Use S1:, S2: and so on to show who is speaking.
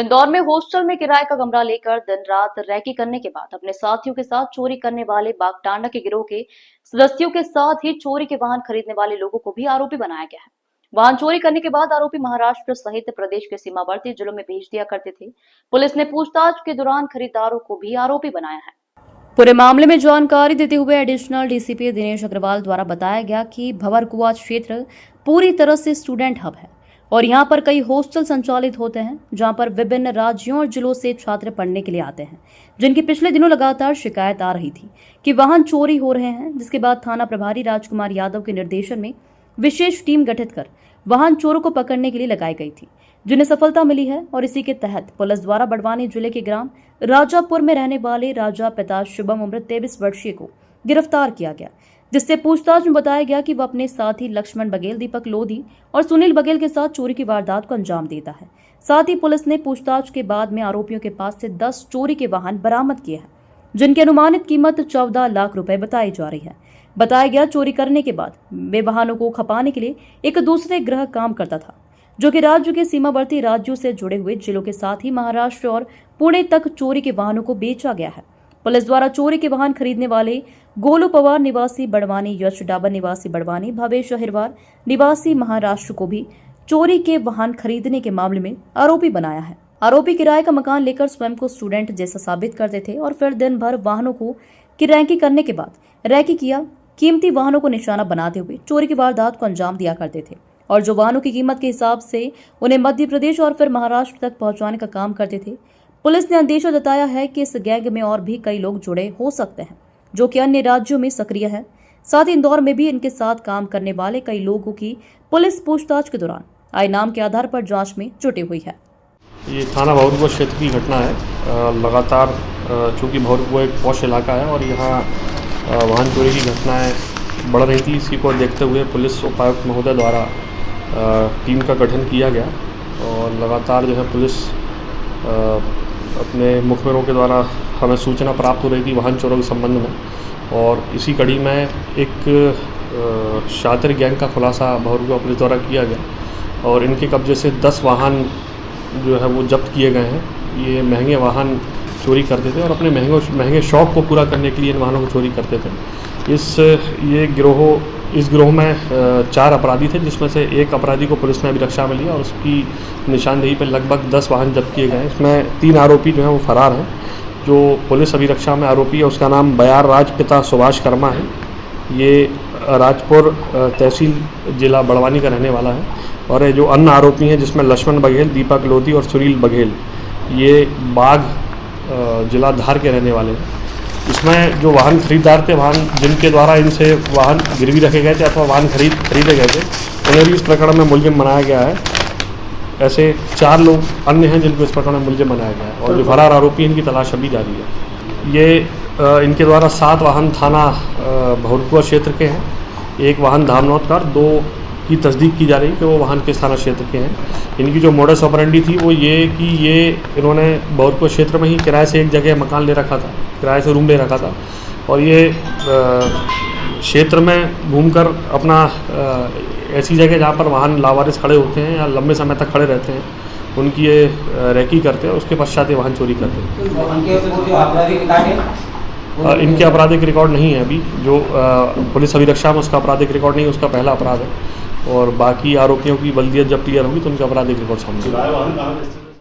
S1: इंदौर में हॉस्टल में किराए का कमरा लेकर दिन रात रैकी करने के बाद अपने साथियों के साथ चोरी करने वाले बागटांडा के गिरोह के सदस्यों के साथ ही चोरी के वाहन खरीदने वाले लोगों को भी आरोपी बनाया गया है। वाहन चोरी करने के बाद आरोपी महाराष्ट्र सहित प्रदेश के सीमावर्ती जिलों में भेज दिया करते थे। पुलिस ने पूछताछ के दौरान खरीदारों को भी आरोपी बनाया है। पूरे मामले में जानकारी देते हुए एडिशनल डीसीपी दिनेश अग्रवाल द्वारा बताया गया कि भंवरकुआ क्षेत्र पूरी तरह से स्टूडेंट हब है और यहाँ पर कई हॉस्टल संचालित होते हैं जहाँ पर विभिन्न राज्यों और जिलों से छात्र पढ़ने के लिए आते हैं, जिनकी पिछले दिनों लगातार शिकायत आ रही थी कि वाहन चोरी हो रहे हैं। जिसके बाद थाना प्रभारी राजकुमार यादव के निर्देशन में विशेष टीम गठित कर वाहन चोरों को पकड़ने के लिए लगाई गई थी, जिन्हें सफलता मिली है। और इसी के तहत पुलिस द्वारा बड़वानी जिले के ग्राम राजापुर में रहने वाले राजा पिता शुभम उम्र 23 वर्षीय को गिरफ्तार किया गया, जिससे पूछताछ में बताया गया कि वह अपने साथी लक्ष्मण बघेल, दीपक लोधी और सुनील बघेल के साथ चोरी की वारदात को अंजाम देता है। साथ ही पुलिस ने पूछताछ के बाद में आरोपियों के पास से 10 चोरी के वाहन बरामद किए हैं, जिनकी अनुमानित कीमत 14 लाख रुपए बताई जा रही है। बताया गया चोरी करने के बाद वे वाहनों को खपाने के लिए एक दूसरे ग्रह काम करता था, जो कि राज्य के सीमावर्ती राज्यों से जुड़े हुए जिलों के साथ ही महाराष्ट्र और पुणे तक चोरी के वाहनों को बेचा गया है। पुलिस द्वारा चोरी के वाहन खरीदने वाले गोलू पवार निवासी बड़वानी, यश डाबर निवासी बड़वानी, भवेश अहिरवार निवासी महाराष्ट्र को भी चोरी के वाहन खरीदने के मामले में आरोपी बनाया है। आरोपी किराए का मकान लेकर स्वयं को स्टूडेंट जैसा साबित करते थे और फिर दिन भर वाहनों को किराए करने के बाद रैकी किया कीमती वाहनों को निशाना बनाते हुए चोरी की वारदात को अंजाम दिया करते थे और जो वाहनों की कीमत के हिसाब से उन्हें मध्य प्रदेश और फिर महाराष्ट्र तक पहुंचाने का काम करते थे। पुलिस ने अंदेशा जताया है कि इस गैंग में और भी कई लोग जुड़े हो सकते हैं, जो कि अन्य राज्यों में सक्रिय है। साथ ही इंदौर में भी इनके साथ काम करने वाले कई लोगों की पुलिस पूछताछ के दौरान आए नाम के आधार पर जांच में जुटी हुई है।
S2: ये थाना भंवरकुआ क्षेत्र की घटना है। लगातार चूँकि भंवरकुआ एक पॉश इलाका है और यहाँ वाहन चोरी की घटनाएं बढ़ रही थी। इसी को देखते हुए पुलिस उपायुक्त महोदय द्वारा टीम का गठन किया गया और लगातार जो है पुलिस अपने मुखबिरों के द्वारा हमें सूचना प्राप्त हो रही थी वाहन चोरों के संबंध में, और इसी कड़ी में एक शातिर गैंग का खुलासा भंवरकुआ पुलिस द्वारा किया गया और इनके कब्जे से 10 वाहन जो है वो जब्त किए गए हैं। ये महंगे वाहन चोरी करते थे और अपने महंगे शौक़ को पूरा करने के लिए इन वाहनों को चोरी करते थे। इस गिरोह में 4 अपराधी थे, जिसमें से एक अपराधी को पुलिस ने अभिरक्षा में लिया और उसकी निशानदेही पर लगभग 10 वाहन जब्त किए गए। इसमें 3 आरोपी जो हैं वो फरार हैं। जो पुलिस अभिरक्षा में आरोपी है उसका नाम बयार राज पिता सुभाष कर्मा है। ये राजपुर तहसील जिला बड़वानी का रहने वाला है। और जो अन्य आरोपी हैं जिसमें लक्ष्मण बघेल, दीपक लोधी और सुनील बघेल, ये बाग जिला धार के रहने वाले हैं। इसमें जो वाहन खरीदार थे, वाहन जिनके द्वारा इनसे वाहन गिरवी रखे गए थे अथवा वाहन खरीदे गए थे, उन्हें भी इस प्रकरण में मुलजिम बनाया गया है। ऐसे 4 लोग अन्य हैं जिनको इस प्रकरण में मुलजिम बनाया गया है और जो फरार आरोपी इनकी तलाश अभी जारी है। ये इनके द्वारा 7 वाहन थाना भंवरकुआ क्षेत्र के हैं, 1 वाहन धामनौद का, 2 की तस्दीक की जा रही है कि वो वाहन किस थाना क्षेत्र के हैं। इनकी जो मोडस ऑपरेंडी थी वो ये कि इन्होंने भंवरकुआ क्षेत्र में ही किराए से एक जगह मकान ले रखा था, किराए से रूम ले रखा था और ये क्षेत्र में घूमकर अपना ऐसी जगह जहाँ पर वाहन लावारिस खड़े होते हैं या लंबे समय तक खड़े रहते हैं, उनकी ये रैकी करते हैं। उसके पश्चात ये वाहन चोरी करते हैं। इनके आपराधिक रिकॉर्ड नहीं है अभी, जो पुलिस अभिरक्षा में उसका आपराधिक रिकॉर्ड नहीं, उसका पहला अपराध है। और बाकी आरोपियों की बल्दियत जब क्लियर होगी तो उनका आपराधिक रिकॉर्ड सामने आएगा।